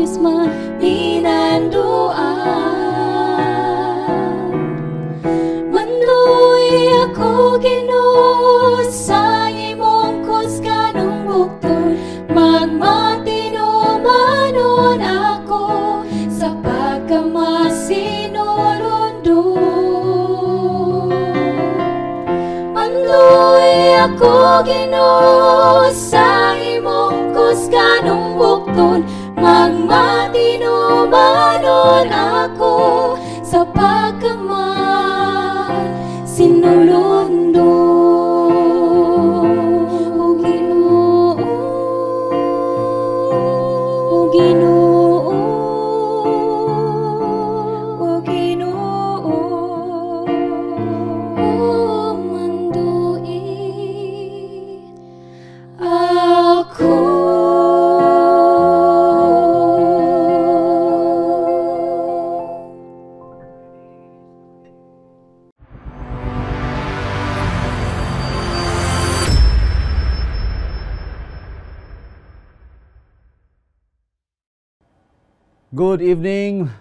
is man minanduan. Manluoy ako Ginoo sa imong kusganong bukton, magmatino manon ako sa pagkamasinulundon. Manluoy ako Ginoo sa imong kusganong bukton, magmatino manon ako sa pagkamasinulundon. O Ginoo, O Ginoo, O Ginoo, o manduin ako. Good evening,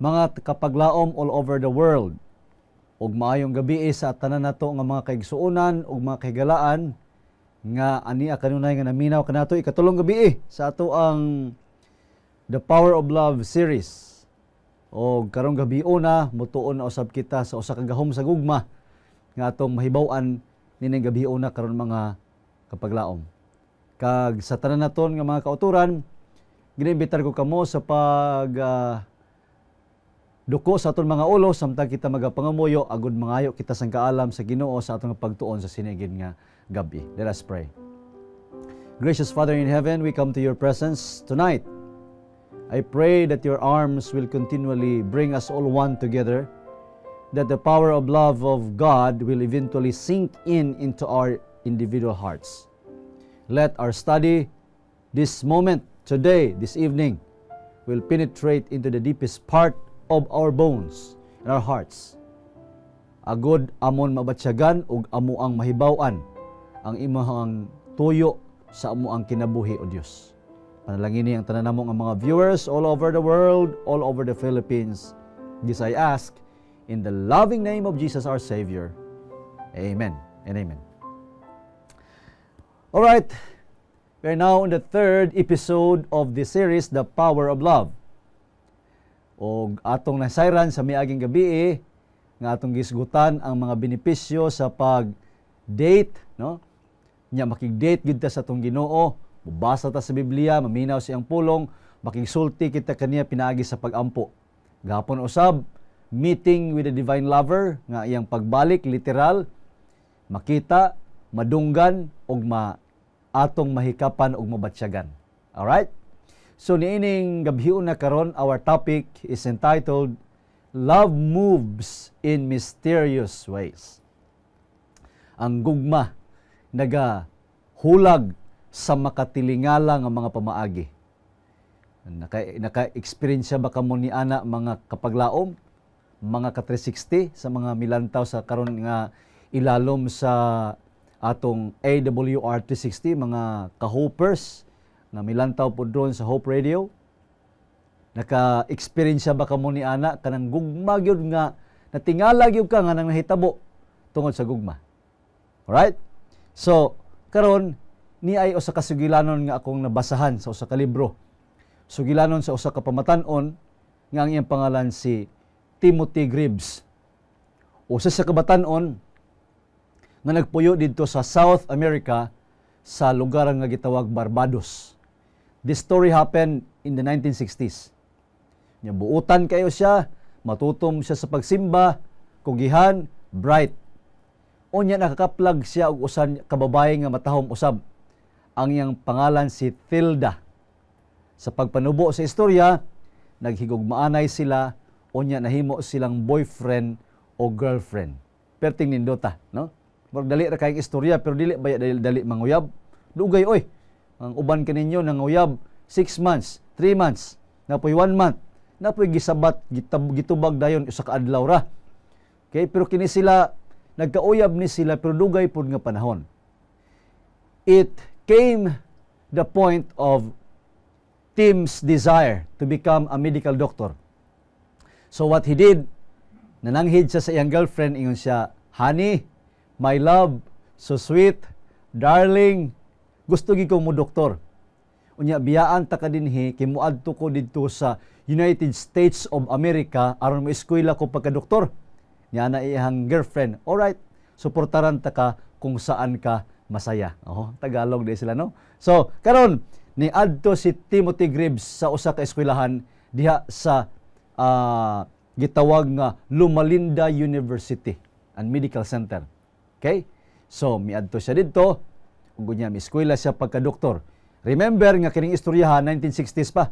mga kapaglaom all over the world. Ug maayong gabi sa tanan nato nga mga kaigsuonan ug mga kahigalaan nga ania kanunay nga naminaw kanato ikatulong gabi sa ato ang The Power of Love series. Og karong gabi na mutuon na usab kita sa usa ka gahom sa gugma nga atong mahibaw-an nining gabi na karon mga kapaglaom. Kag sa tanan naton nga mga kauturan, giniimbitar ko kamo sa duko sa aton mga ulo samtang kita magapangamuyo agud mangayo kita sang kaalam sa Ginoo sa atong pagtuon sa sinigid nga gabi. Let us pray. Gracious Father in heaven, we come to your presence tonight. I pray that your arms will continually bring us all one together, that the power of love of God will eventually sink into our individual hearts. Let our study this moment, today, this evening, will penetrate into the deepest part of our bones and our hearts. Agod amon mabatsyagan ug amo ang mahibaw-an ang imong tuyo sa amo ang kinabuhi o Dios. Panalangin ang tanan namong mga viewers all over the world, all over the Philippines. This I ask in the loving name of Jesus our Savior. Amen and amen. All right. We are now in the third episode of the series, The Power of Love. O atong nasayran sa miaging gabi nga atong gisgutan ang mga benepisyo sa pag-date, no? Nya makig-date gid ta sa atong Ginoo, mubasa ta sa Biblia, maminaw siyang pulong, makigsulti kita kaniya pinaagi sa pag-ampo. Gahapon usab, meeting with the divine lover nga iyang pagbalik literal, makita, madunggan ug atong mahikapan ug mabatsyagan. All right? So niining gabhion na karon, our topic is entitled Love Moves in Mysterious Ways. Ang gugma nagahulag sa makatilingala nga mga pamaagi. Naka-experience ba kamo ni ana mga kapaglaom, mga ka-360 sa mga milantaw sa karon nga ilalom sa atong AWR 360, mga ka-hopers na milantaw po doon sa Hope Radio? Naka-experience ba kamo ni ana kanang gugma gyud nga natingala gyud ka nga nang nahitabo tungod sa gugma? Alright? So, karon ni ay usa ka sugilanon nga akong nabasahan sa usa ka libro. Sugilanon sa usa ka pamatan-on nga ang iyang pangalan si Timothy Greaves. Usa sa kabatan-on nga nagpuyo dito sa South America sa lugar nga gitawag Barbados. This story happened in the 1960s. Nya buutan kayo siya, matutom siya sa pagsimba, kugihan, bright. Unya nakakaplag siya og usan ka babaye nga matahom usab. Ang iyang pangalan si Tilda. Sa pagpanubo sa istorya, naghigugmaanay sila, unya nahimo silang boyfriend o girlfriend. Perting nindota, no? Dali ra kayong istorya pero dili ba dali manguyab. Dugay oy. Ang uban kaninyo nanguyab 6 months, 3 months, napoy 1 month, napoy gisabat gitubag dayon usa ka adlaw ra. Okay, pero kini sila nagkauyab ni sila pero dugay pud nga panahon. It came the point of Tim's desire to become a medical doctor. So what he did, nananghid siya sa iyang girlfriend, ingon siya, "Honey, my love, so sweet, darling, gusto gi ko mo doktor. Unya biyaan ta ka dinhi kay muadto ko didto sa United States of America aron mo eskwela ko pagka-doktor." Nya na iyang girlfriend, "Alright, suportaran ta ka kung saan ka masaya." Oh, Tagalog di sila, no? So, karon ni adto si Timothy Greaves sa usa ka eskwelahan diha sa gitawag nga Loma Linda University and Medical Center. Okay? So, miadto siya didto, ug unya mi eskwela siya pagka-doktor. Remember nga kining istoryahan 1960s pa.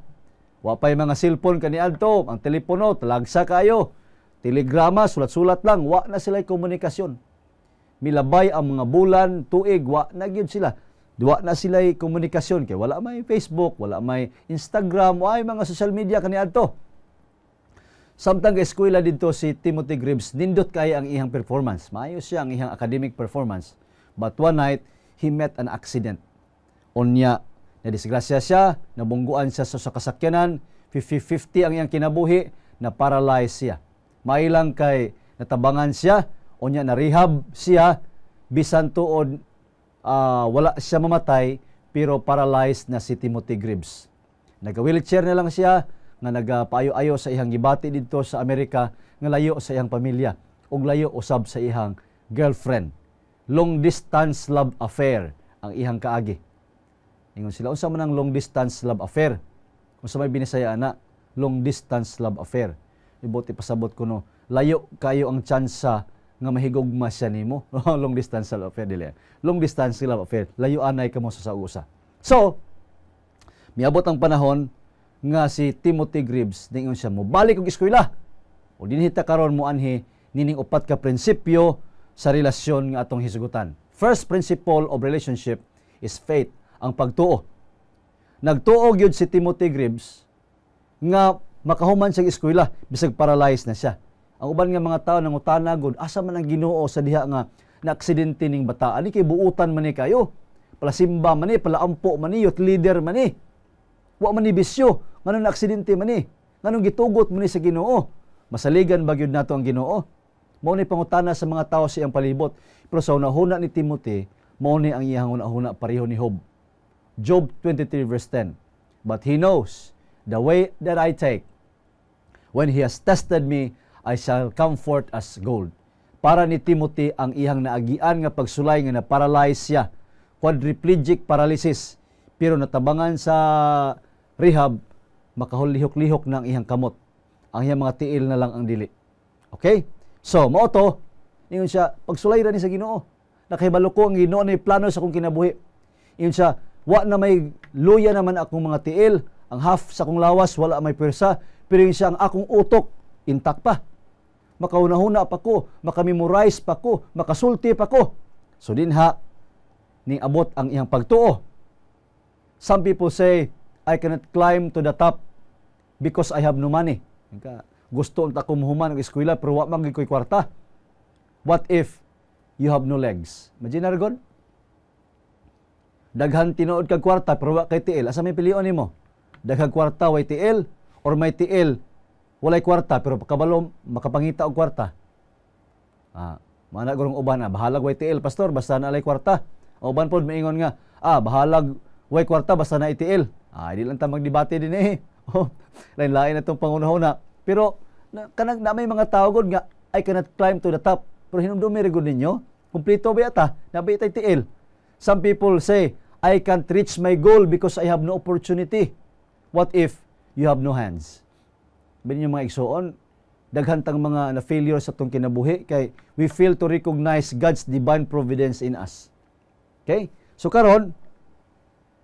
Wa pay mga cellphone kaniadto, ang telepono talagsa kayo. Telegrama, sulat-sulat lang, wa na sila komunikasyon. Milabay ang mga bulan, tuig, wa na gyud sila. Wa na sila komunikasyon kay wala may Facebook, wala may Instagram, wa ay mga social media kaniadto. Samtang eskwela dito si Timothy Greaves, nindot kay ang iyang performance. Maayos siya ang iyang academic performance. But one night, he met an accident. Unya, nadisgrasya siya, nabungguan siya sa kasakyanan, 50-50 ang iyang kinabuhi, na paralyze siya. Mailang kay natabangan siya, unya na rehab siya, bisan tuod wala siya mamatay, pero paralyzed na si Timothy Greaves. Nag-wheelchair na lang siya, nga nagapaayo-ayo sa ihang gibati dito sa Amerika, nga layo sa iyang pamilya, ug layo usab sa ihang girlfriend. Long distance love affair ang ihang kaagi. Ingon sila, unsa man ang long distance love affair? Unsa may binisaya ana, long distance love affair. Ibuti pasabot ko no, layo kayo ang tsansa nga mahigugma siya nimo. Long distance love affair dili. Long distance love affair, layo anay kamo sa usa. So, miabot ang panahon nga si Timothy Greaves ningon siya mo balik og eskwela. O dinhita karon mo anhi nining upat ka prinsipyo sa relasyon nga atong hisugutan. First principle of relationship is faith, ang pagtuo. Nagtuo gyud si Timothy Greaves nga makahuman sa eskwela bisag paralyzed na siya. Ang uban nga mga tao nangutana gud, asa man ang Ginoo sa diha nga naaksidente ning bata? Ani kay buutan man ni kayo? Pala simba man ni, pala ampo man ni, youth leader man ni. Wa man ni bisyo, nganong naaksidente man ni? Nganong gitugot man ni sa Ginoo? Masaligan ba gyud nato ang Ginoo? Mao ni pangutana sa mga tao sa iyang palibot. Pero sa unahuna ni Timothy, mao ni ang iyang unahuna pareho ni Job. Job 23 verse 10. But he knows the way that I take. When he has tested me, I shall come forth as gold. Para ni Timothy ang iyang naagian nga pagsulay nga na-paralyze siya. Quadriplegic paralysis. Pero natabangan sa rehab, makahulihok-lihok ng iyang kamot. Ang iyang mga tiil na lang ang dili. Okay? So, mao to, ingon siya, pagsulay ra ni sa Ginoo. Nakahibalo ko ang Ginoo na plano sa akong kinabuhi. Ingon siya, wa na may luya naman akong mga tiil, ang half sa akong lawas wala may pwersa, pero yun siya ang akong utok intact pa. Makauna-huna pa ko, makamemorize pa ko, makasulti pa ko. So dinha ning abot ang iyang pagtuo. Some people say, I cannot climb to the top because I have no money. Gusto ang takom human ng eskwela pero wa man gyud kwarta. What if you have no legs? Imagine argon? Daghan tinuod kag kwarta pero wa kay tiil. Asa may pilion nimo? Daghang kwarta way tiil or may tiil walay kwarta pero kabalo makapangita og kwarta. Mana gurong uban bahalag way tiil pastor basta na lay kwarta. Uban pod maingon nga, bahalag way kwarta basta na itiil. Di lang ta magdebate din lain-lain na itong pangunahuna. Pero kanang na may mga tao gud nga I cannot climb to the top. Pero hinumdumi rin gud ninyo. Kumplito ba yata? Nabi itay tiil. Some people say, I can't reach my goal because I have no opportunity. What if you have no hands? Binin yung mga igsoon, daghantang mga na-failure sa itong kinabuhi kay we fail to recognize God's divine providence in us. Okay? So karon,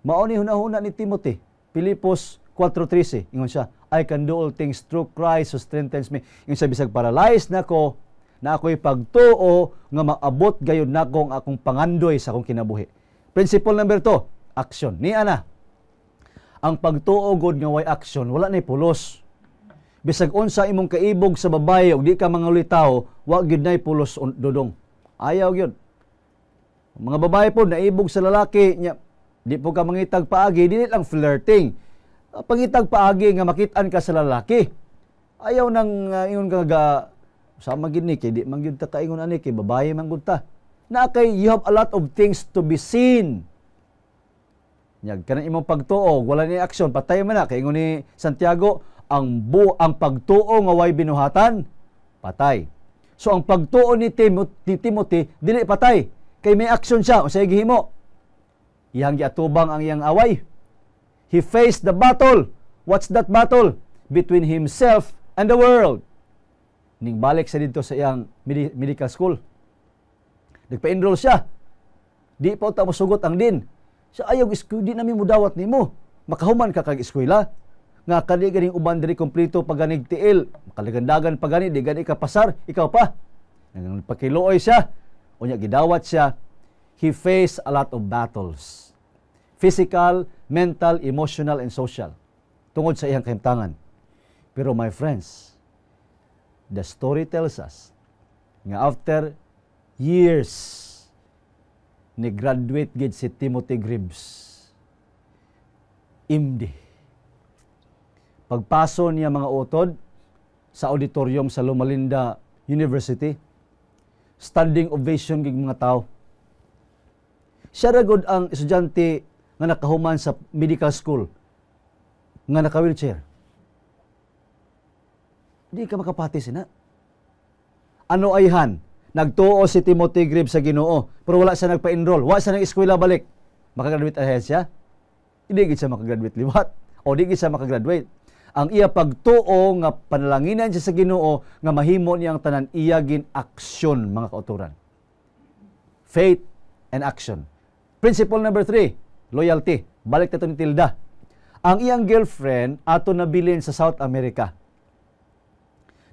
mauni hunahuna ni Timothy, Pilipos 4:13, ingon siya, I can do all things through Christ who strengthens me. Ingon siya, bisag paralyzed na ko, na ako'y pagtuo nga maabot gayud nako ang akong pangandoy sa akong kinabuhi. Principle number 2, action. Ni ana, ang pagtuo gud nga way action, wala nay pulos. Bisag unsa imong kaibog sa babae ug di ka mangulitaw, wa gyud nay pulos dodong. Ayaw gyud. Mga babae po naibog sa lalaki nya, di po ka mangitag paagi, dili lang flirting. pangitag paagi nga makitaan ka sa lalaki. Ayaw nang ingon ka ga sama gid ni kay di man gyud ta kaingon ani kay babae man gud ta. Na kay you have a lot of things to be seen. Nyag kanang imong pagtuo, wala ni aksyon, patay man na kay ingon ni Santiago, ang pagtuo nga way binuhatan, patay. So ang pagtuo ni Timothy dili patay, kay may aksyon siya unsay gihimo. Iyang giatubang ang iyang away. He faced the battle. What's that battle? Between himself and the world. Ning balik sa dito sa iyang medical school. Nagpa-enroll siya. Di pa ta masugot ang din. Sa ayaw di namin mudawat nimo. Makahuman ka kag eskwela. Nga kani ganing uban diri kompleto paganig tiil. Makalagandagan pagani di gani ka pasar, ikaw pa. Nang pakiluoy siya. Unya gidawat siya. He faced a lot of battles. Physical, mental, emotional, and social. Tungod sa iyang kahimtangan. Pero my friends, the story tells us nga after years ni graduate gid si Timothy Gribbs, MD. Pagpaso niya mga utod sa auditorium sa Loma Linda University, standing ovation gig mga tao. Siya ra gud ang estudyante nga nakahuman sa medical school nga naka-wheelchair. Di ka makapati sina. Ano ayhan? Nagtuo si Timothy Gribbs sa Ginoo, pero wala siya nagpa-enroll. Wala siya nag-eskwela balik. Makagraduate ahead siya? Hindi gid siya makagraduate liwat. O di gid siya makagraduate. Ang iya pagtuo nga panalanginan siya sa Ginoo nga mahimo niyang tanan iya gin aksyon mga kauturan. Faith and action. Principle number 3, loyalty. Balik tato ni Tilda. Ang iyang girlfriend ato nabilin sa South America.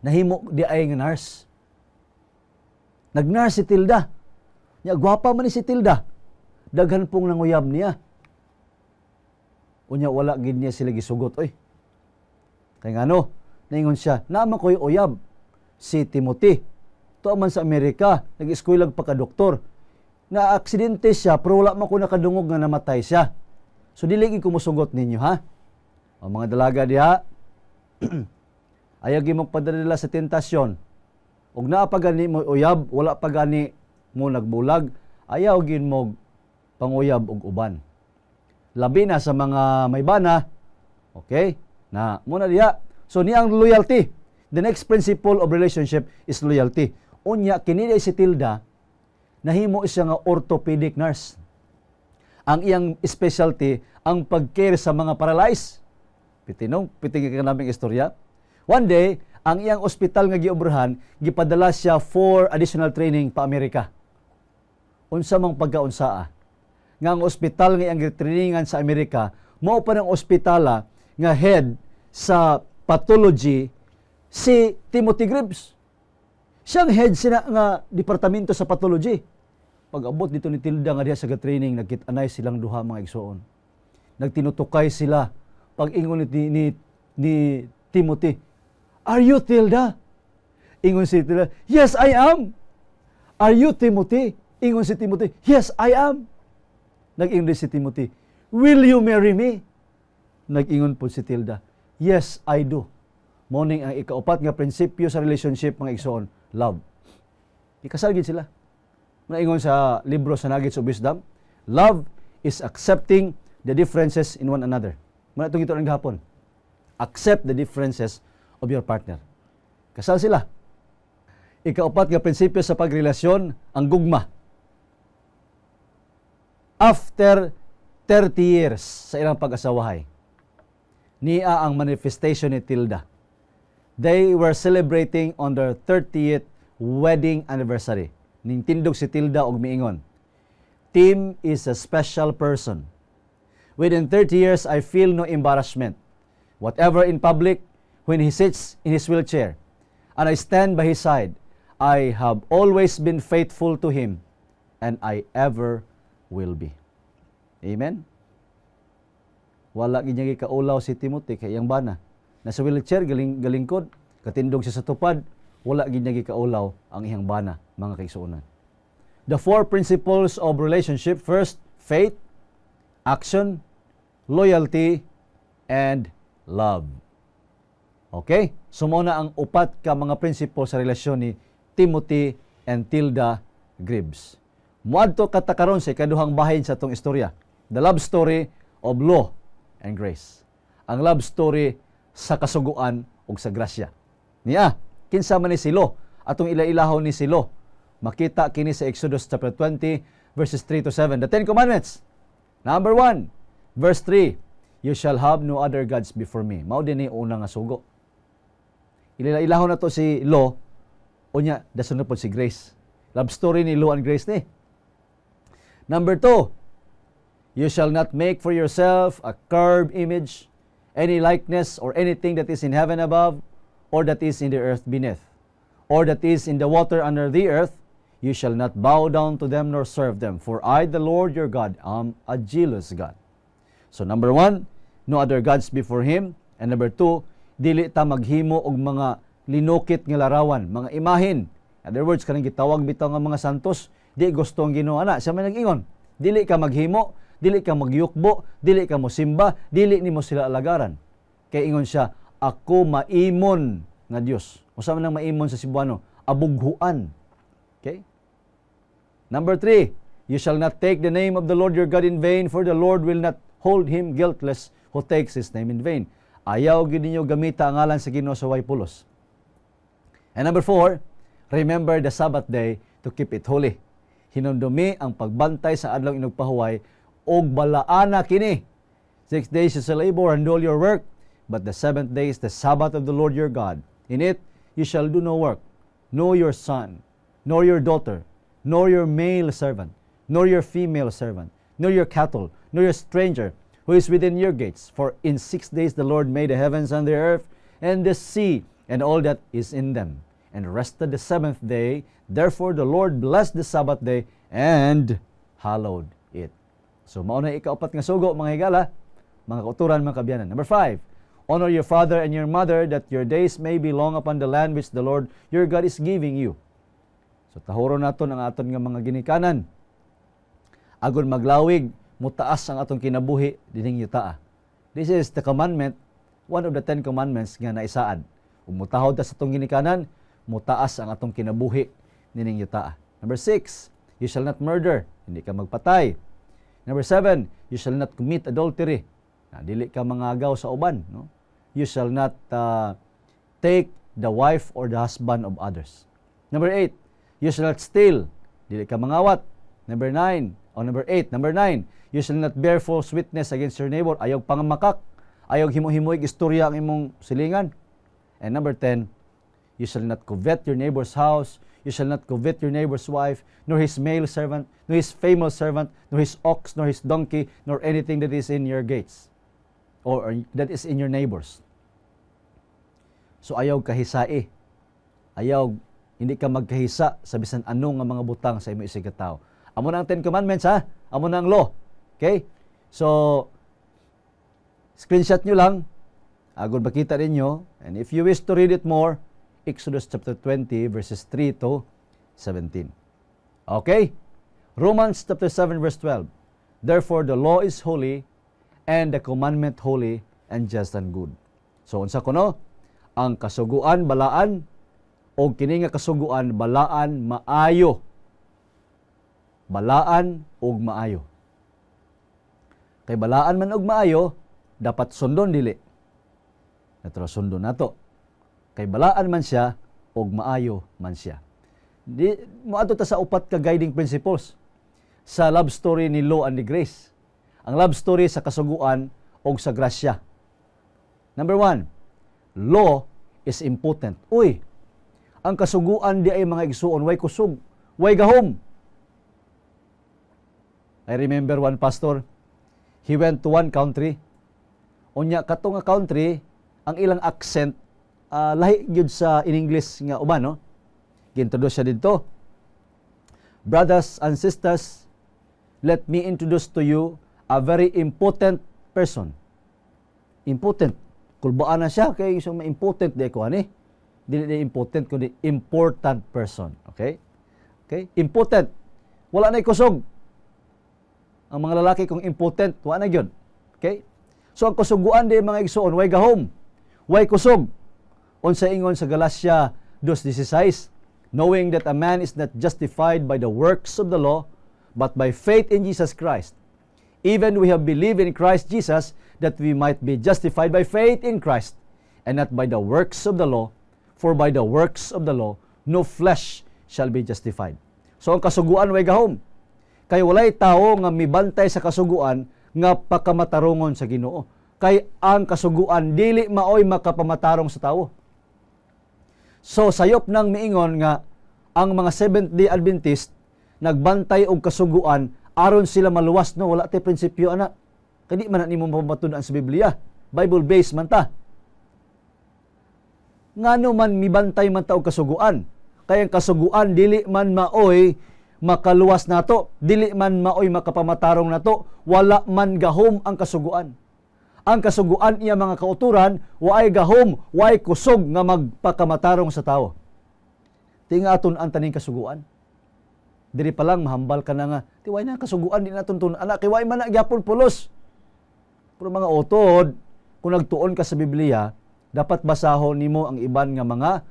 Nahimo di ay nga nurse. Nag-nurse si Tilda. Nya gwapa man ni si Tilda. Daghan pong nanguyab niya. Unya wala gid niya sila gisugot oy. Kay ngano, naingon siya, naman ko'y uyab si Timothy. Tuwa man sa Amerika, nag-eskwela pa ka doktor. Na aksidente siya, pero wala man ko nakadungog nga namatay siya. So dili gid ko mosugot ninyo ha. O mga dalaga diha, ayaw gi magpadala sa tentasyon. Ug naa pa gani mo uyab, wala pa gani mo nagbulag, ayaw gid mo panguyab og uban. Labi na sa mga may bana, okay? Na muna diha. So niyang loyalty. The next principle of relationship is loyalty. Unya kini si Tilda nahimo siya nga orthopedic nurse. Ang iyang specialty ang pag-care sa mga paralyzed. Piting ka naming istorya. One day, ang iyang ospital nga giobrahan, gipadala siya for additional training pa Amerika. Unsa mang pagkaunsaa. Nga ang ospital nga iyang trainingan sa Amerika, mao pa ng ospitala nga head sa pathology si Timothy Gribbs. Siyang head sina nga departamento sa pathology. Pag-abot dito ni Tilda nga diha sa training, nagkit-anay silang duha mga igsoon. Nagtinutukay sila. Pag-ingon ni Timothy, "Are you Tilda?" Ingon si Tilda, "Yes, I am." "Are you Timothy?" Ingon si Timothy, "Yes, I am." Nag-ingon si Timothy, "Will you marry me?" Nag-ingon po si Tilda, "Yes, I do." Morning ang ikaupat nga prinsipyo sa relationship mga igsoon, love. Ikasal gid sila. Naingon sa libro sa Nuggets of Wisdom, love is accepting the differences in one another. Muna itong ito ng gahapon. Accept the differences of your partner. Kasal sila. Ikaupat nga prinsipyo sa pagrelasyon, ang gugma. After 30 years sa ilang pag-asawahay, niya ang manifestation ni Tilda. They were celebrating on their 30th wedding anniversary. Nintindog si Tilda og miingon, "Tim is a special person. Within 30 years, I feel no embarrassment. Whatever in public, when he sits in his wheelchair, and I stand by his side, I have always been faithful to him, and I ever will be." Amen? Wala gid niya kaulaw si Timothy kay iyang bana. Nasa wheelchair, galingkod, katindog siya sa tupad, wala gid niya kaulaw ang iyang bana, mga kaigsuonan. The 4 principles of relationship: first, faith, action, loyalty, and love. Okay? Sumuna ang upat ka mga prinsipyo sa relasyon ni Timothy and Tilda Gribbs. Muadto katakaron sa ikaduhang bahin sa itong istorya. The love story of law and grace. Ang love story sa kasuguan ug sa grasya. Niya, kinsa man ni silo, atong ila-ilahon ni silo. Makita kini sa Exodus chapter 20 verses 3 to 7. The Ten Commandments. Number 1, verse 3. You shall have no other gods before me. Mao din ni una nga sugo. Ila-ilahon na to si law, unya dasunod po si grace. Love story ni law and grace ni. Number 2, you shall not make for yourself a carved image, any likeness or anything that is in heaven above, or that is in the earth beneath, or that is in the water under the earth. You shall not bow down to them nor serve them. For I, the Lord your God, am a jealous God. So number 1, no other gods before Him. And number 2, dili ta maghimo og mga linukit nga larawan, mga imahin. In other words, kanang gitawag bitaw nga mga santos, di gusto ang Ginoo ana. Siya man nag-ingon, dili ka maghimo, dili ka magyukbo, dili ka mosimba, dili nimo sila alagaran. Kay ingon siya, ako maimon nga Dios. Usa man ang maimon sa Cebuano, abughuan. Okay? Number 3, you shall not take the name of the Lord your God in vain, for the Lord will not hold him guiltless who takes His name in vain. Ayaw gid ninyo gamita ang ngalan sa Ginoo sa way pulos. And number 4, remember the Sabbath day to keep it holy. Hinumdumi ang pagbantay sa adlaw inugpahuway og balaana kini. 6 days you shall labor and do all your work, but the 7th day is the Sabbath of the Lord your God. In it you shall do no work, nor your son, nor your daughter, nor your male servant, nor your female servant, nor your cattle, nor your stranger who is within your gates. For in 6 days the Lord made the heavens and the earth and the sea and all that is in them, and rested the 7th day. Therefore the Lord blessed the Sabbath day and hallowed it. So mao na ikaapat nga sugo, mga higala, mga kauturan, mga kabyanan. Number 5, honor your father and your mother, that your days may be long upon the land which the Lord your God is giving you. So tahuron naton ang aton nga mga ginikanan. Agon maglawig, mutaas ang atong kinabuhi dining yutaa. This is the commandment, one of the 10 commandments nga naisaad. Kung mutahod ta sa atong ginikanan, mutaas ang atong kinabuhi dining yutaa. Number 6, you shall not murder, hindi ka magpatay. Number 7, you shall not commit adultery. Dili ka mangagaw sa uban, no? You shall not take the wife or the husband of others. Number 8, you shall not steal, dili ka mangawat. Number 9, number 8, number 9, you shall not bear false witness against your neighbor. Ayaw pangamakak, ayaw himo-himoy istorya ang imong silingan. And number 10, you shall not covet your neighbor's house, you shall not covet your neighbor's wife, nor his male servant, nor his female servant, nor his ox, nor his donkey, nor anything that is in your gates, or that is in your neighbors. So ayaw kahisai, ayaw hindi ka magkahisa sa bisan anong nga mga butang sa imo isig katao. Amo na ang 10 commandments, ha? Amo na ang law. Okay? So, screenshot nyo lang. Agad makita ninyo. And if you wish to read it more, Exodus chapter 20, verses 3 to 17. Okay? Romans chapter 7, verse 12. Therefore, the law is holy, and the commandment holy, and just and good. So, unsa kuno? Ang kasuguan, balaan, o kini nga kasuguan, balaan, maayo. Balaan ug maayo. Kay balaan man og maayo, dapat sundon dili. Natro sundon nato. Kay balaan man siya ug maayo man siya. Di moadto ta sa upat ka guiding principles sa love story ni law and the grace. Ang love story sa kasuguan ug sa grasya. Number 1, law is impotent. Uy, ang kasuguan di ay mga igsuon, way kusog, way gahom. I remember one pastor, he went to one country. Unya kato nga country, ang ilang accent lahi gyud sa in English nga uban, no? Gintroduce siya dito. Brothers and sisters, let me introduce to you a very important person. Important. Kulbaan na siya kay isang important di ko ani. Dili important kundi important person. Okay? Okay? Important. Wala na kusog. Ang mga lalaki kung important, wala na gyud. Okay? So ang kasuguan di mga igsoon, way gahom, way kusog. Unsa ingon sa Galatia 2:16, knowing that a man is not justified by the works of the law, but by faith in Jesus Christ. Even we have believed in Christ Jesus, that we might be justified by faith in Christ, and not by the works of the law, for by the works of the law, no flesh shall be justified. So ang kasuguan way gahom. Kay walay tawo nga mibantay sa kasuguan nga pakamatarungon sa Ginoo. Kay ang kasuguan dili maoy makapamatarong sa tawo. So sayop nang miingon nga ang mga Seventh-day Adventist nagbantay og kasuguan aron sila maluwas, no, wala tay prinsipyo ana. Kadi man nimo mapamatud-an sa Biblia. Bible based man ta. Ngano man mibantay man ta og kasuguan? Kay ang kasuguan dili man maoy makaluwas nato, dili man maoy makapamatarong nato, wala man gahom ang kasuguan. Ang kasuguan iya mga kauturan, waay gahom, waay kusog nga magpakamatarong sa tao. Tingaton ang taning kasuguan. Diri pa lang mahambal ka na nga, tiway na kasuguan, di na tuntun. Anak, kiway man na gyapon pulos. Pero mga utod, kung nagtuon ka sa Biblia, dapat basahon nimo ang iban nga mga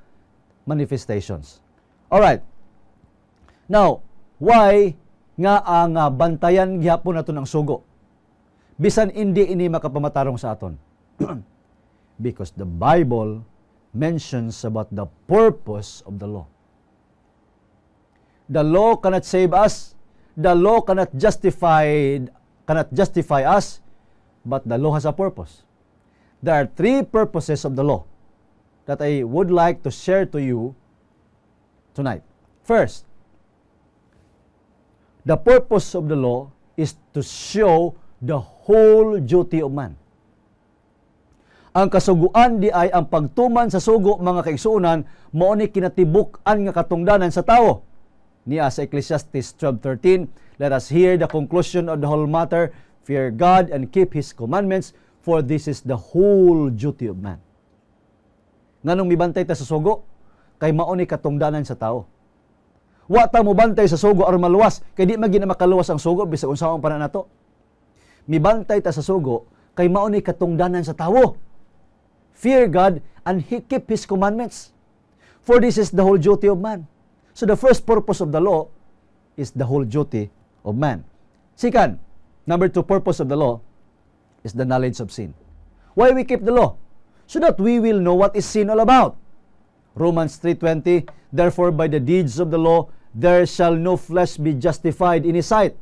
manifestations. Alright. Now, why nga ang bantayan gyapon naton ang sugo? Bisan hindi ini makapamatarong sa aton. Because the Bible mentions about the purpose of the law. The law cannot save us. The law cannot justify us, but the law has a purpose. There are three purposes of the law that I would like to share to you tonight. First, the purpose of the law is to show the whole duty of man. Ang kasuguan di ay ang pagtuman sa sugo mga kaigsuonan mao ni kinatibuk-an nga katungdanan sa tawo. Niya sa Ecclesiastes 12:13, let us hear the conclusion of the whole matter, fear God and keep His commandments, for this is the whole duty of man. Nganong mibantay ta sa sugo? Kay mao ni katungdanan sa tawo. Wa ta mo bantay sa sugo aron maluwas, kay di magina makaluwas ang sugo bisag unsaon pa na nato. Mibantay ta sa sugo kay mao ni katungdanan sa tawo. Fear God and keep His commandments, for this is the whole duty of man. So the first purpose of the law is the whole duty of man. Second, number two purpose of the law is the knowledge of sin. Why we keep the law? So that we will know what is sin all about. Romans 3:20, therefore by the deeds of the law there shall no flesh be justified in His sight,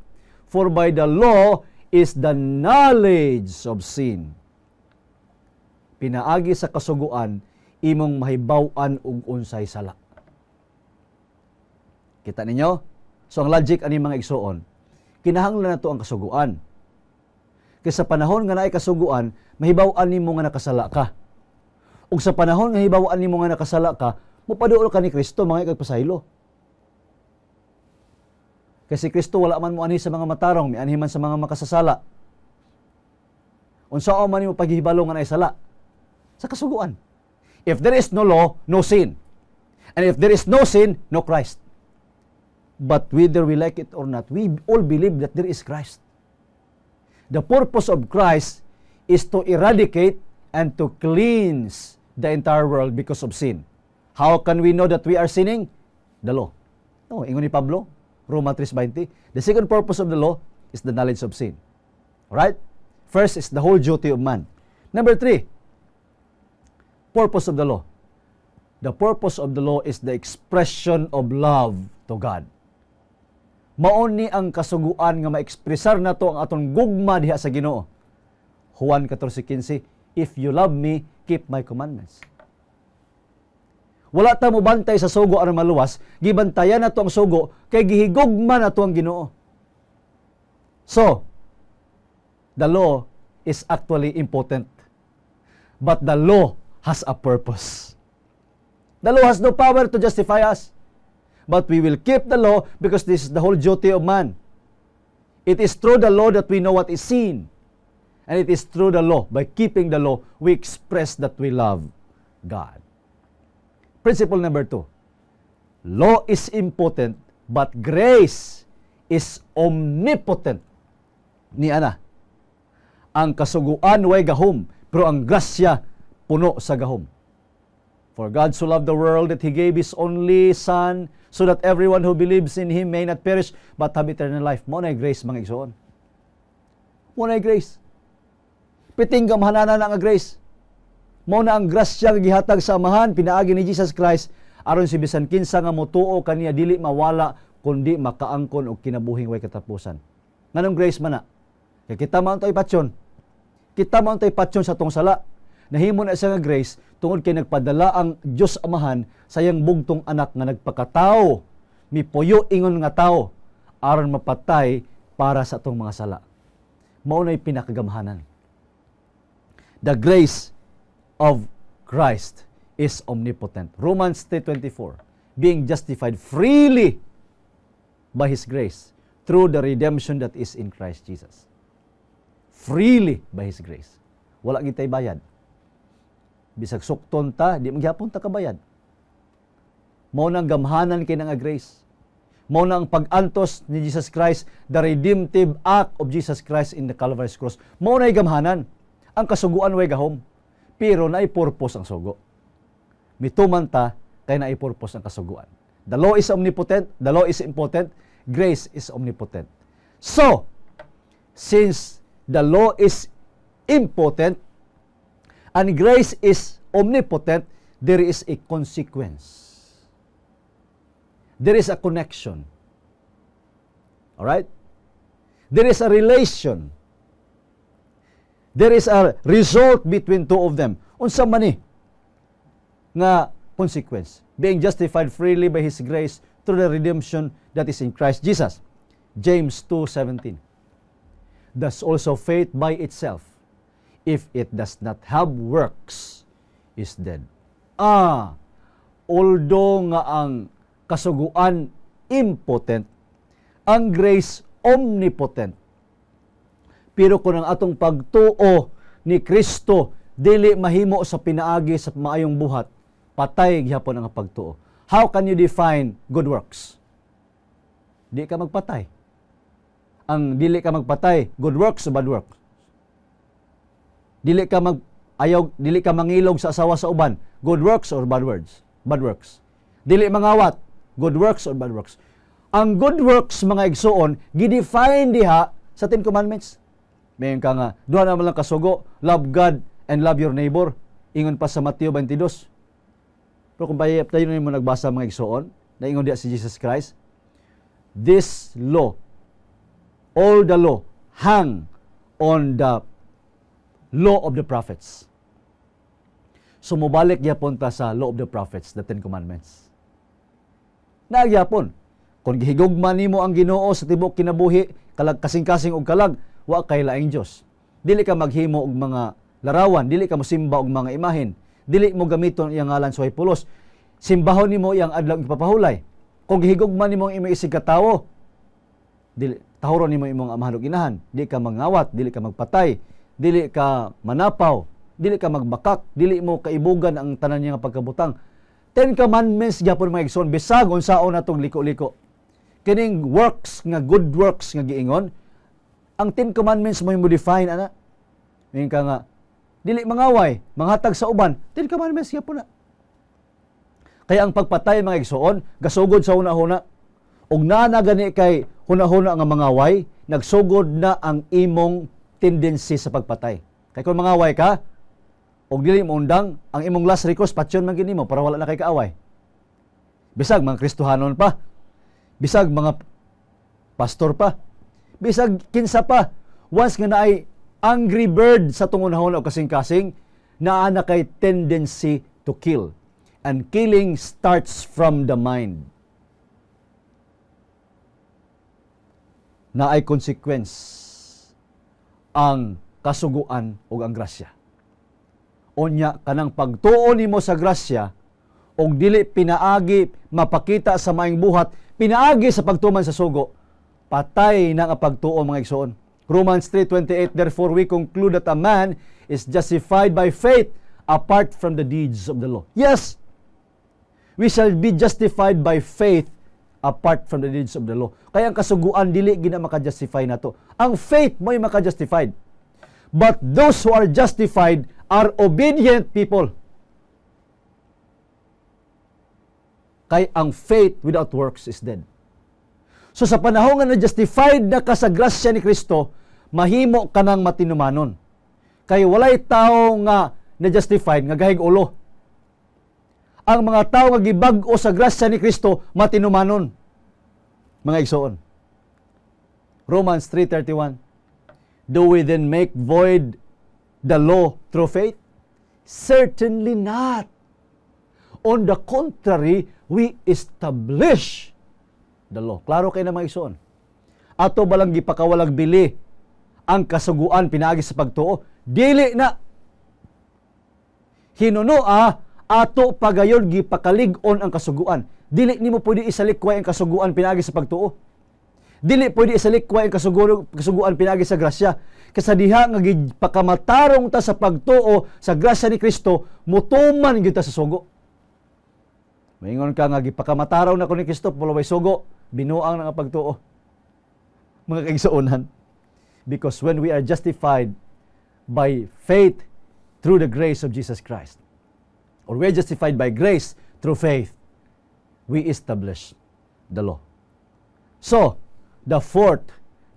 for by the law is the knowledge of sin. Pinaagi sa kasuguan, imong mahibaw-an og unsay sala. Kita ninyo? So ang logic ani mga igsoon, kinahanglan nato ang kasuguan. Kay sa panahon nga naay kasuguan, mahibaw-an nimo nga nakasala ka. Ug sa panahon nga hibaw-an nimo nga nakasala ka, mopaduol ka ni Kristo mga ikagpasaylo. Kasi Kristo wala man mo anhi sa mga matarong, mianhi man sa mga makasasala. Unsao man nimo paghihibalo nga naay sala? Sa kasuguan. If there is no law, no sin. And if there is no sin, no Christ. But whether we like it or not, we all believe that there is Christ. The purpose of Christ is to eradicate and to cleanse the entire world because of sin. How can we know that we are sinning? The law. No, ingon ni Pablo, Romans 3:20. The second purpose of the law is the knowledge of sin. Alright? First is the whole duty of man. Number three, purpose of the law. The purpose of the law is the expression of love to God. Maon ni ang kasuguan nga maexpresar nato ang aton gugma diha sa Ginoo. Juan 14:15, if you love me, keep my commandments. Wala ta mo bantay sa sugo aron maluwas, gibantayan nato ang sugo kay gihigugma nato ang Ginoo. So, the law is actually important. But the law has a purpose. The law has no power to justify us. But we will keep the law because this is the whole duty of man. It is through the law that we know what is sin. And it is through the law, by keeping the law, we express that we love God. Principle number 2. Law is impotent, but grace is omnipotent. Ni ana. Ang kasuguan way gahom, pero ang grasya puno sa gahom. For God so loved the world that He gave His only Son, so that everyone who believes in Him may not perish, but have eternal life. Mo na grace, mga igsoon. Mo na grace. Piting gamhanan na nga grace. Mo na ang grasya nga gihatag sa Amahan, pinaagi ni Jesus Christ, aron si bisan kinsa nga motuo kaniya dili mawala, kundi makaangkon og kinabuhing way katapusan. Nganong grace man na? Kaya kita man tay patyon. Kita man tay patyon sa tong sala. Nahimo na siya nga grace tungod kay nagpadala ang Dios Amahan sa iyang bugtong anak nga nagpakatao, mipuyo ingon nga tao aron mapatay para sa atong mga sala. Mao nay pinakagamhanan. The grace of Christ is omnipotent. Romans 3:24, being justified freely by His grace through the redemption that is in Christ Jesus. Freely by His grace. Wala gitay bayad. Bisag sukton ta, di magyapon ta kabayad. Mao nang gamhanan kay nga grace. Mao nang pag-antos ni Jesus Christ, the redemptive act of Jesus Christ in the Calvary's cross. Mao nay gamhanan. Ang kasuguan way gahom, pero naay purpose ang sugo. Mituman ta kay naay purpose ang kasuguan. The law is omnipotent, the law is impotent, grace is omnipotent. So, since the law is impotent and grace is omnipotent, there is a consequence. There is a connection. Alright? There is a relation. There is a result between two of them. Unsa man ni nga consequence? Being justified freely by His grace through the redemption that is in Christ Jesus. James 2:17. Thus also faith by itself, if it does not have works, is dead. Although nga ang kasuguan impotent, ang grace omnipotent. Pero kung ang atong pagtuo ni Kristo dili mahimo sa pinaagi sa maayong buhat, patay gyapon ang pagtuo. How can you define good works? Di ka magpatay. Ang dili ka magpatay, good works o bad works? Dili ka mangilog sa asawa sa uban, good works or bad words? Bad works. Dili mangawat, good works or bad works? Ang good works, mga igsoon, gidefine diha sa 10 Commandments. Mayon ka nga, duha naman lang kasugo, love God and love your neighbor. Ingon pa sa Mateo 22. Pero kung tayo na mo nagbasa, mga igsoon, na ingon diha si Jesus Christ, this law, all the law, hang on the law of the prophets. So, mubalik gyapon ta sa law of the prophets, the 10 Commandments. Nagyapon. Kung gihigugman nimo ang Ginoo sa tibok kinabuhi, kalag kasing-kasing og kalag, wa kay laing Dios. Dili ka maghimo og mga larawan, dili ka mosimba og mga imahen, dili mo gamiton iyang ngalan sa pulos. Simbahon nimo iyang adlaw ipapahulay. Kung gihigugman nimo ang imong isig ka tawo, dili tahuron nimo imong amahan ug inahan, dili ka mangawat, dili ka magpatay, dili ka manapaw, dili ka magbakak, dili mo kaibugan ang tanan niya nga pagkabutang. 10 Commandments gyapon mga igsoon, bisag unsaon natong liko-liko. Kining works nga good works nga giingon, ang 10 Commandments mo define ana. Ngayon ka nga, dili mangaway, manghatag sa uban, 10 Commandments gyapon na. Kaya ang pagpatay mga igsoon, gasugod sa una-una. Og na gani kay huna-huna nga mangaway, nagsugod na ang imong tendency sa pagpatay. Kay kung mangaway ka, og dili mo undang, ang imong last recourse patyon man gini mo para wala na kay kaaway. Bisag mga Kristohanon pa, bisag mga pastor pa, bisag kinsa pa, once nga naay angry bird sa tungunahon o kasing-kasing, naa na kay tendency to kill. And killing starts from the mind. Naay consequence ang kasuguan o ang grasya. Unya kanang pagtuo nimo sa grasya og dili pinaagi mapakita sa maayong buhat, pinaagi sa pagtuman sa sugo, patay na ang pagtuo mga igsoon. Romans 3:28, therefore we conclude that a man is justified by faith apart from the deeds of the law. Yes, we shall be justified by faith apart from the deeds of the law. Kaya ang kasuguan dili gina maka-justify nato. Ang faith mo'y maka-justified. But those who are justified are obedient people. Kay ang faith without works is dead. So sa panahon nga na-justified na ka sa grasya ni Kristo, mahimo ka ng matinumanon. Kay walay tao nga na-justified nga gahig ulo. Ang mga tao nga gibag-o sa grasya ni Kristo, matinumanon. Mga igsoon. Romans 3:31. Do we then make void the law through faith? Certainly not. On the contrary, we establish the law. Klaro kayo na mga igsoon. Ato balang gipakawalag bili ang kasuguan pinaagi sa pagtuo? Dili na. Hinunoa, ato pagayon gipakalig-on ang kasuguan. Dili nimo pwede isalikway ang kasuguan pinaagi sa pagtuo. Dili pwede isalikway ang kasuguan pinaagi sa grasya. Kasadiha nga gipakamatarong ta sa pagtuo sa grasya ni Kristo, mutuman gyud ta sa sugo. Maingon ka nga gipakamatarong na ko ni Kristo, pulaway sugo, binuang nga pagtuo. Mga kaigsuonan. Because when we are justified by faith through the grace of Jesus Christ, or we are justified by grace through faith, we establish the law. So, the fourth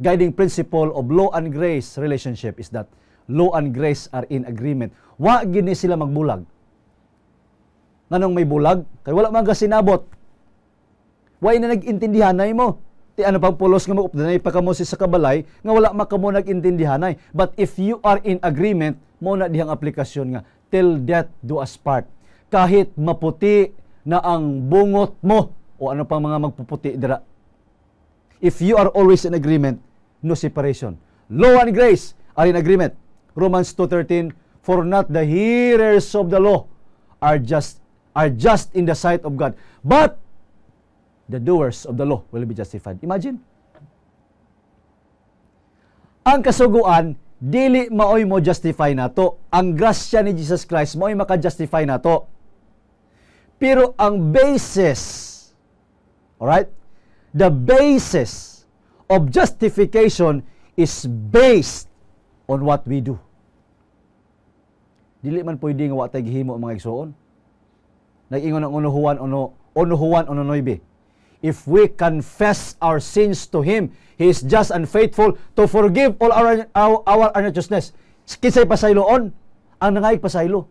guiding principle of law and grace relationship is that law and grace are in agreement. Wa gini sila magbulag. Nganong may bulag? Kay wala man ka sinabot. Wa na nag-intindihanay mo. Ti ano pang pulos nga maupdanay pa kamo sa kabalay nga wala makamo nag-intindihanay. But if you are in agreement, mo na dihang aplikasyon nga till death do us part. Kahit maputi na ang bungot mo o ano pang mga magpuputi dira. If you are always in agreement, no separation. Law and grace are in agreement. Romans 2:13, for not the hearers of the law are just in the sight of God, but the doers of the law will be justified. Imagine. Ang kasuguan, dili maoy mo justify nato. Ang grasya ni Jesus Christ maoy maka-justify nato. Pero ang basis, alright? The basis of justification is based on what we do. Dili man pwede nga wa tay gihimo mga igsoon. Nag-ingon ang unuhuan 9. If we confess our sins to Him, He is just and faithful to forgive all our unrighteousness. Kinsay pasayloon? Ang nangayig pasaylo.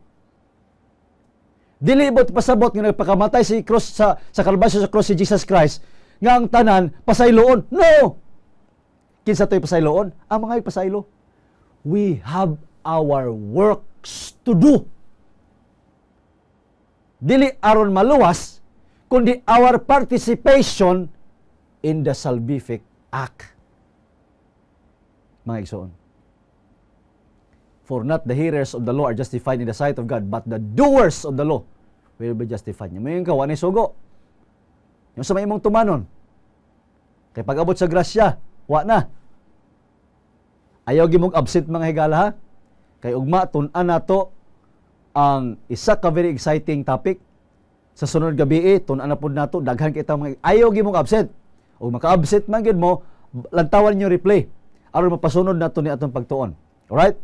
Dili bot pasabot nga nagpakamatay si cross sa kalbasyo sa cross si Jesus Christ nga ang tanan pasayloon. No! Kinsa to'y pasayloon? Ang mga pasaylo. We have our works to do. Dili aron maluwas, kundi our participation in the salvific act. Mga igsoon. For not the hearers of the law are justified in the sight of God, but the doers of the law will be justified. Yung kawa ni sugo. Yung sa may imong tumanon. Kay pag-abot sa grasya, wa na. Ayaw gimong absent mga higala ha. Kay ugma tun-an nato ang isa ka very exciting topic. Sa sunod gabi tun-an na pud nato daghan kita mga ayaw gimong absent. O maka-absent man gyud mo, lantawan niyo replay aron mapasunod nato ni atong pagtuon. Alright?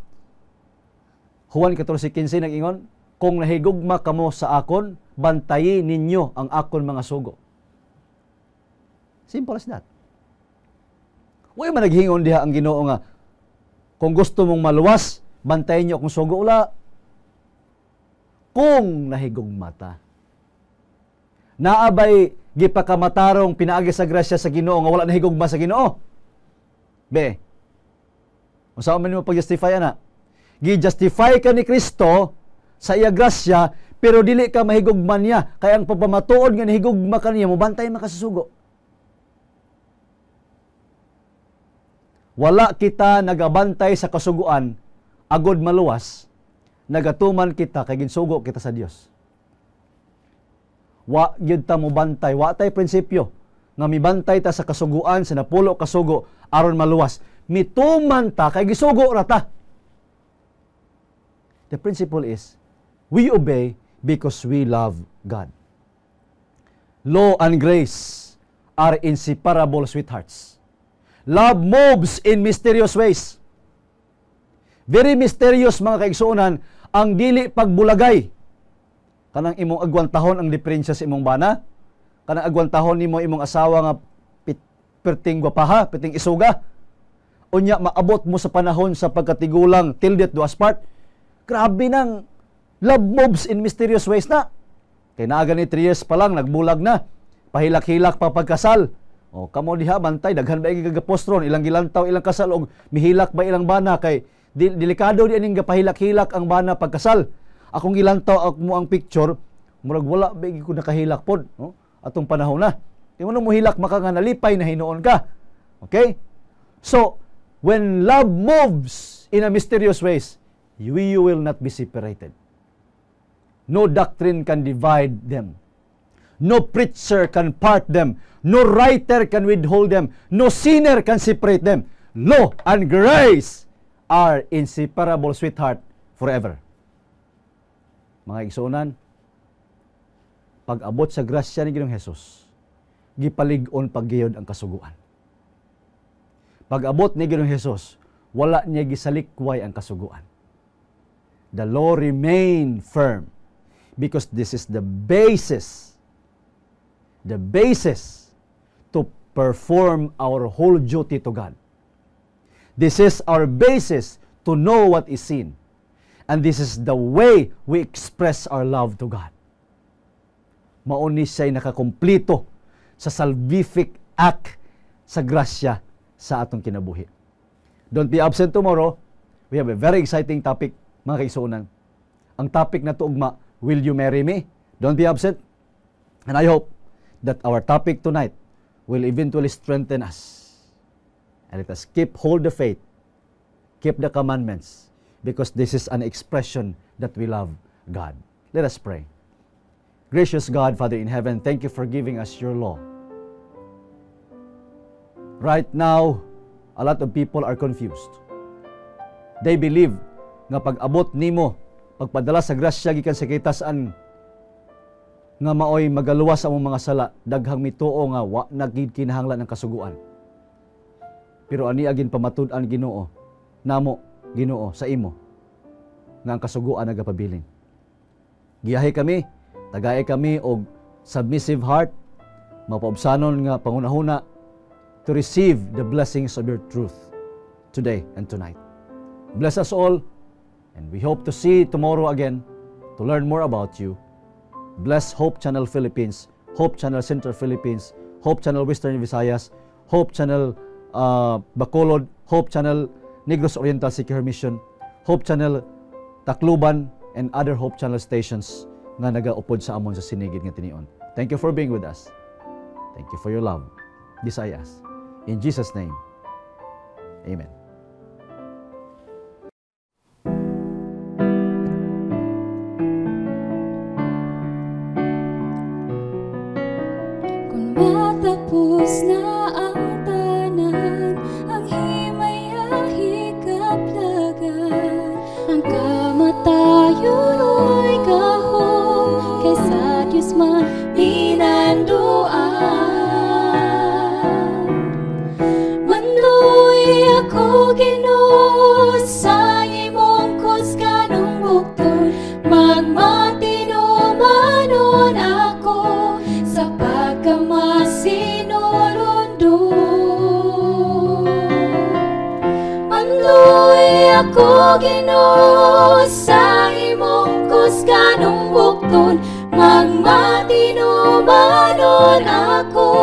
Juan 14:15 nag-ingon, kung nahigugma kamo sa akon, bantayin ninyo ang akon mga sugo. Simple as that. Huwag man naghingon diha ang Ginoo nga, kung gusto mong maluwas, bantayin niyo akong sugo. Ula. Kung nahigugma ta. Naabay gipakamatarong pinaagi sa grasya sa Ginoo nga wala nahigugma sa Ginoo. Be. Unsa man mo pag-justify ana? Gi-justify ka ni Kristo sa iya grasya, pero dili ka mahigugman niya. Kaya ang pagpamatuod nga nahigugma ka niya, mubantay makasusugo. Wala kita nagabantay sa kasuguan, agod maluwas, nagatuman kita, kay ginsugo kita sa Dios. Wa gyud ta mo bantay, wa tay prinsipyo nga mibantay ta sa kasuguan, sa napulo kasugo, aron maluwas. Mituman ta, kay gisugo ra ta. The principle is, we obey because we love God. Law and grace are inseparable sweethearts. Love moves in mysterious ways. Very mysterious mga kaigsuonan ang dili pagbulagay. Kanang imong agwantahon ang diferensya sa imong bana. Kanang agwantahon nimo imong asawa nga perting gwapaha, perting isuga. Unya maabot mo sa panahon sa pagkatigulang till death do us part. Grabe nang love moves in mysterious ways na. Kay naaga ni 3 years pa lang nagbulag na. Pahilak-hilak pa pagkasal. O kamo diha bantay daghan ba gagapostron ilang gilantaw ilang kasal og mihilak ba ilang bana kay delikado di aning gapahilak-hilak ang bana pagkasal. Akong gilantaw mo ang picture murag wala ba ko nakahilak pod, no? Atong panahon na. Di mo hilak maka nga nalipay na hinuon ka. Okay? So, when love moves in a mysterious ways, you will not be separated. No doctrine can divide them. No preacher can part them. No writer can withhold them. No sinner can separate them. Law and grace are inseparable, sweetheart, forever. Mga igsuonan, pag-abot sa grasya ni Ginoong Hesus, gipalig-on paggiyod ang kasuguan. Pag-abot ni Ginoong Hesus, wala niya gisalikway ang kasuguan. The law remain firm because this is the basis to perform our whole duty to God. This is our basis to know what is sin. And this is the way we express our love to God. Mauni siya'y nakakumplito sa salvific act sa grasya sa atong kinabuhi. Don't be absent tomorrow. We have a very exciting topic, mga kaigsuonan. Ang topic na tuugma, will you marry me? Don't be absent. And I hope that our topic tonight will eventually strengthen us. And let us keep hold the faith, keep the commandments, because this is an expression that we love God. Let us pray. Gracious God, Father in heaven, thank you for giving us your law. Right now, a lot of people are confused. They believe nga pag-abot nimo, pagpadala sa grasya gikan sa kitasan nga maoy magaluwas sa among mga sala, daghang mituo nga wa nagid kinahanglan ng kasuguan. Pero ani agin pamatud-an Ginoo, namo Ginoo sa imo nga ang kasuguan nagapabilin. Giyahe kami, tagay kami og submissive heart, mapaubsanon nga pangunahuna to receive the blessings of your truth today and tonight. Bless us all, and we hope to see tomorrow again to learn more about you. Bless Hope Channel Philippines, Hope Channel Central Philippines, Hope Channel Western Visayas, Hope Channel Bacolod, Hope Channel Negros Oriental Secular Mission, Hope Channel Tacloban, and other Hope Channel stations nga nagaupod sa amon sa sinigid nga tinion. Thank you for being with us. Thank you for your love. This I ask. In Jesus' name, amen. Kung matapos na ang tanan, ang himay kaplagan, ang kamatayo'y kahon, kaysa Diyos man minanduan. Mandoy ako Ginoo sa imong kusganong bukton, magmatinumanon ako sa pagkamasinulundon. Mandoy ako Ginoo sa imong kusganong bukton, magmatinumanon ako